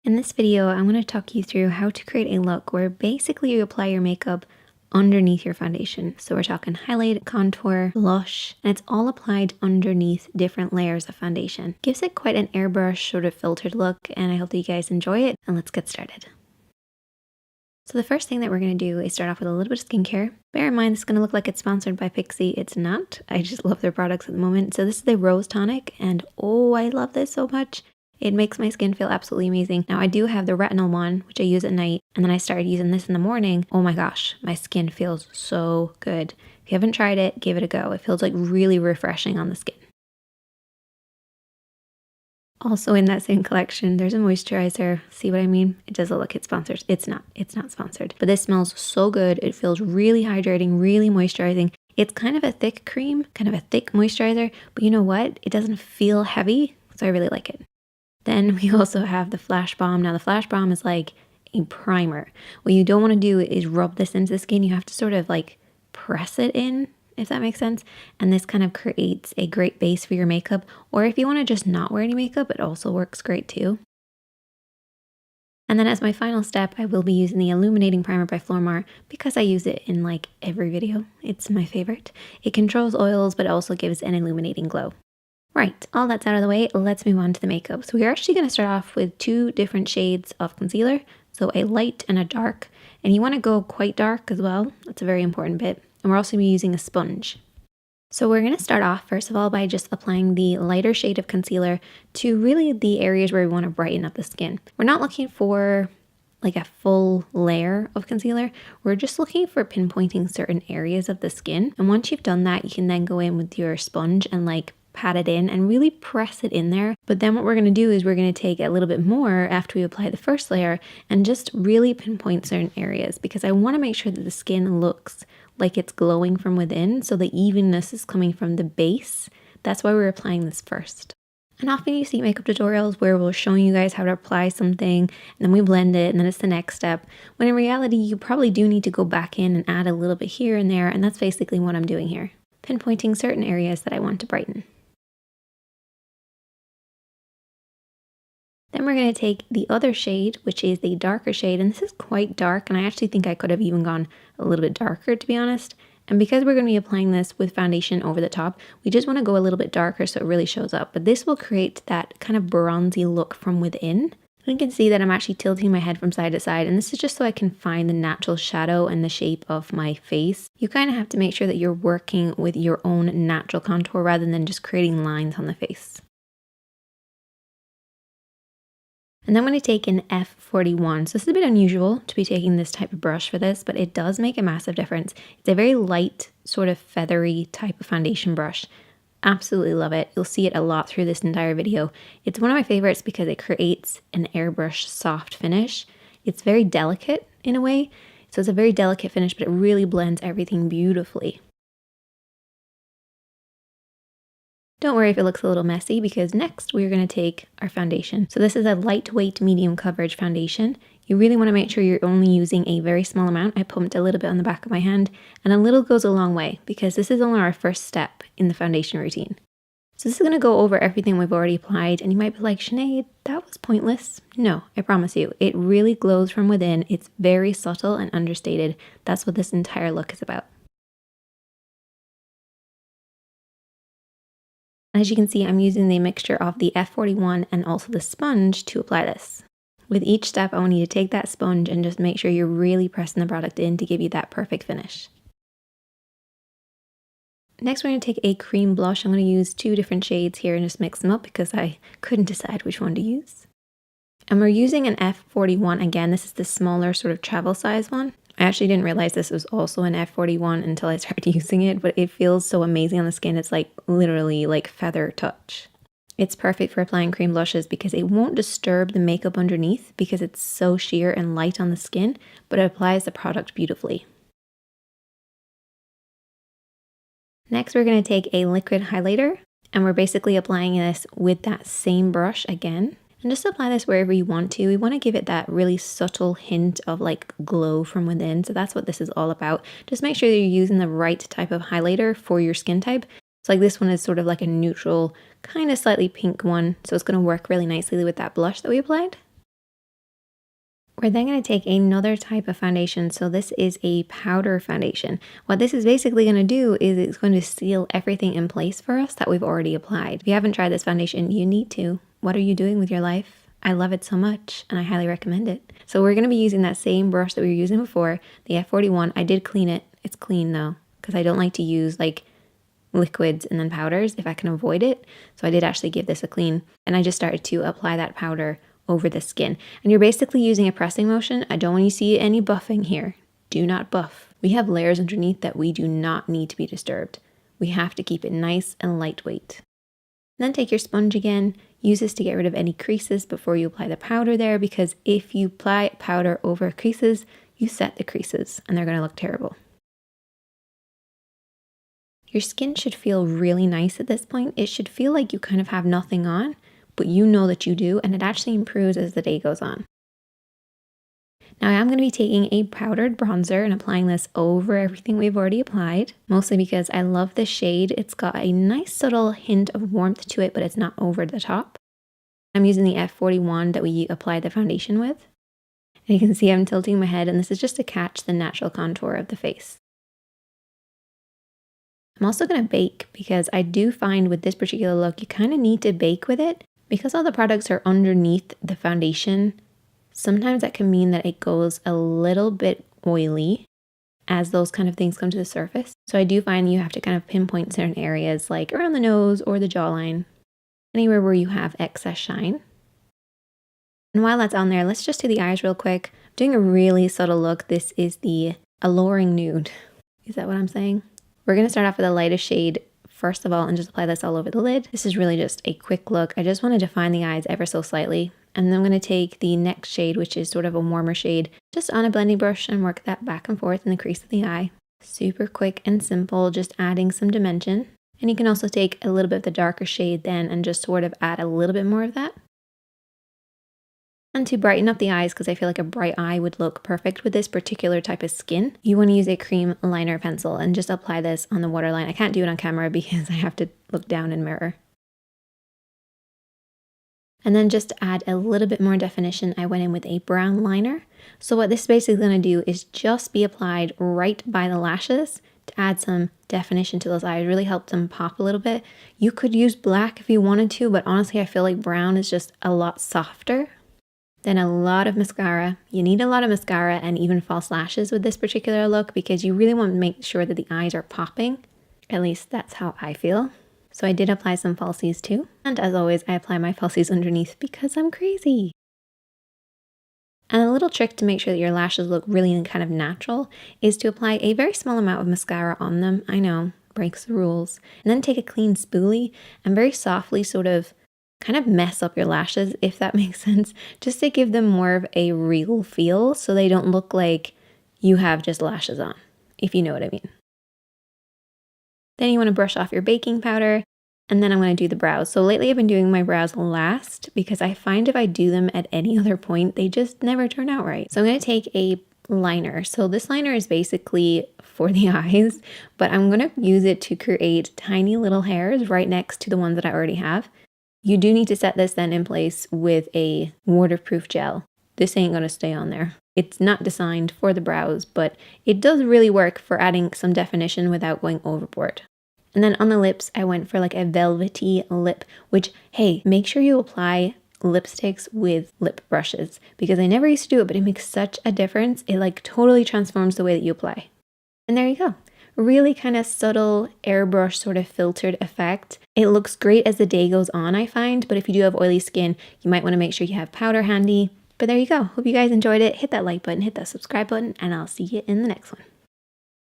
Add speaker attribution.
Speaker 1: In this video, I'm going to talk you through how to create a look where basically you apply your makeup underneath your foundation. So we're talking highlight, contour, blush, and it's all applied underneath different layers of foundation. Gives it quite an airbrush sort of filtered look, and I hope that you guys enjoy it, and let's get started. So the first thing that we're going to do is start off with a little bit of skincare. Bear in mind, this is going to look like it's sponsored by Pixi. It's not. I just love their products at the moment. So this is the Rose Tonic, and oh, I love this so much. It makes my skin feel absolutely amazing. Now I do have the retinol one, which I use at night, and then I started using this in the morning. Oh my gosh, my skin feels so good. If you haven't tried it, give it a go. It feels like really refreshing on the skin. Also in that same collection, there's a moisturizer. See what I mean? It doesn't look like it's sponsored. It's not sponsored. But this smells so good. It feels really hydrating, really moisturizing. It's kind of a thick cream, kind of a thick moisturizer, but you know what? It doesn't feel heavy, so I really like it. Then we also have the Flash Balm. Now the Flash Balm is like a primer. What you don't want to do is rub this into the skin. You have to sort of like press it in, if that makes sense. And this kind of creates a great base for your makeup. Or if you want to just not wear any makeup, it also works great too. And then as my final step, I will be using the Illuminating Primer by Flormar because I use it in like every video. It's my favorite. It controls oils, but also gives an illuminating glow. Right, all that's out of the way, let's move on to the makeup. So we're actually going to start off with two different shades of concealer. So a light and a dark. And you want to go quite dark as well. That's a very important bit. And we're also using a sponge. So we're going to start off first of all by just applying the lighter shade of concealer to really the areas where we want to brighten up the skin. We're not looking for like a full layer of concealer. We're just looking for pinpointing certain areas of the skin. And once you've done that, you can then go in with your sponge and like pat it in and really press it in there. But then what we're going to do is we're going to take a little bit more after we apply the first layer and just really pinpoint certain areas, because I want to make sure that the skin looks like it's glowing from within, so the evenness is coming from the base. That's why we're applying this first. And often you see makeup tutorials where we're showing you guys how to apply something and then we blend it and then it's the next step, when in reality you probably do need to go back in and add a little bit here and there, and that's basically what I'm doing here, pinpointing certain areas that I want to brighten. Then we're going to take the other shade, which is the darker shade, and this is quite dark, and I actually think I could have even gone a little bit darker, to be honest. And because we're going to be applying this with foundation over the top, we just want to go a little bit darker so it really shows up. But this will create that kind of bronzy look from within. And you can see that I'm actually tilting my head from side to side, and this is just so I can find the natural shadow and the shape of my face. You kind of have to make sure that you're working with your own natural contour rather than just creating lines on the face. And then I'm going to take an F41. So this is a bit unusual to be taking this type of brush for this, but it does make a massive difference. It's a very light, sort of feathery type of foundation brush. Absolutely love it. You'll see it a lot through this entire video. It's one of my favorites because it creates an airbrush soft finish. It's very delicate in a way. So it's a very delicate finish, but it really blends everything beautifully. Don't worry if it looks a little messy, because next we're going to take our foundation. So this is a lightweight medium coverage foundation. You really want to make sure you're only using a very small amount. I pumped a little bit on the back of my hand, and a little goes a long way because this is only our first step in the foundation routine. So this is going to go over everything we've already applied, and you might be like, Sinead, that was pointless. No, I promise you, it really glows from within. It's very subtle and understated. That's what this entire look is about. As you can see, I'm using the mixture of the F41 and also the sponge to apply this. With each step, I want you to take that sponge and just make sure you're really pressing the product in to give you that perfect finish. Next, we're going to take a cream blush. I'm going to use two different shades here and just mix them up because I couldn't decide which one to use. And we're using an F41 again. This is the smaller sort of travel size one. I actually didn't realize this was also an F41 until I started using it, but it feels so amazing on the skin. It's like literally like feather touch. It's perfect for applying cream blushes because it won't disturb the makeup underneath because it's so sheer and light on the skin, but it applies the product beautifully. Next, we're going to take a liquid highlighter, and we're basically applying this with that same brush again. And just apply this wherever you want to. We want to give it that really subtle hint of like glow from within. So that's what this is all about. Just make sure that you're using the right type of highlighter for your skin type. So like this one is sort of like a neutral, kind of slightly pink one. So it's going to work really nicely with that blush that we applied. We're then going to take another type of foundation. So this is a powder foundation. What this is basically going to do is it's going to seal everything in place for us that we've already applied. If you haven't tried this foundation, you need to. What are you doing with your life? I love it so much and I highly recommend it. So we're going to be using that same brush that we were using before, the F41. I did clean it. It's clean though, because I don't like to use like liquids and then powders if I can avoid it. So I did actually give this a clean, and I just started to apply that powder over the skin. And you're basically using a pressing motion. I don't want you to see any buffing here. Do not buff. We have layers underneath that we do not need to be disturbed. We have to keep it nice and lightweight. Then take your sponge again. Use this to get rid of any creases before you apply the powder there, because if you apply powder over creases, you set the creases and they're going to look terrible. Your skin should feel really nice at this point. It should feel like you kind of have nothing on, but you know that you do, and it actually improves as the day goes on. Now I am going to be taking a powdered bronzer and applying this over everything we've already applied, mostly because I love this shade. It's got a nice subtle hint of warmth to it, but it's not over the top. I'm using the F41 that we applied the foundation with. And you can see I'm tilting my head, and this is just to catch the natural contour of the face. I'm also going to bake, because I do find with this particular look, you kind of need to bake with it. Because all the products are underneath the foundation, sometimes that can mean that it goes a little bit oily as those kind of things come to the surface. So I do find you have to kind of pinpoint certain areas like around the nose or the jawline, anywhere where you have excess shine. And while that's on there, let's just do the eyes real quick. I'm doing a really subtle look. This is the Alluring Nude. Is that what I'm saying? We're going to start off with the lightest shade first of all, and just apply this all over the lid. This is really just a quick look. I just want to define the eyes ever so slightly. And then I'm going to take the next shade, which is sort of a warmer shade, just on a blending brush and work that back and forth in the crease of the eye. Super quick and simple, just adding some dimension. And you can also take a little bit of the darker shade then and just sort of add a little bit more of that. And to brighten up the eyes, because I feel like a bright eye would look perfect with this particular type of skin, you want to use a cream liner pencil and just apply this on the waterline. I can't do it on camera because I have to look down in mirror. And then just to add a little bit more definition, I went in with a brown liner. So what this is basically going to do is just be applied right by the lashes to add some definition to those eyes, really help them pop a little bit. You could use black if you wanted to, but honestly I feel like brown is just a lot softer. Then a lot of mascara. You need a lot of mascara and even false lashes with this particular look, because you really want to make sure that the eyes are popping. At least that's how I feel. So I did apply some falsies too. And as always, I apply my falsies underneath because I'm crazy. And a little trick to make sure that your lashes look really kind of natural is to apply a very small amount of mascara on them. I know, breaks the rules. And then take a clean spoolie and very softly sort of kind of mess up your lashes, if that makes sense, just to give them more of a real feel so they don't look like you have just lashes on, if you know what I mean. Then you want to brush off your baking powder, and then I'm going to do the brows. So lately I've been doing my brows last because I find if I do them at any other point, they just never turn out right. So I'm going to take a liner. So this liner is basically for the eyes, but I'm going to use it to create tiny little hairs right next to the ones that I already have. You do need to set this then in place with a waterproof gel. This ain't going to stay on there. It's not designed for the brows, but it does really work for adding some definition without going overboard. And then on the lips, I went for like a velvety lip, which, hey, make sure you apply lipsticks with lip brushes, because I never used to do it, but it makes such a difference. It like totally transforms the way that you apply. And there you go. Really kind of subtle airbrush sort of filtered effect. It looks great as the day goes on, I find, but if you do have oily skin, you might want to make sure you have powder handy. But there you go. Hope you guys enjoyed it. Hit that like button, hit that subscribe button, and I'll see you in the next one.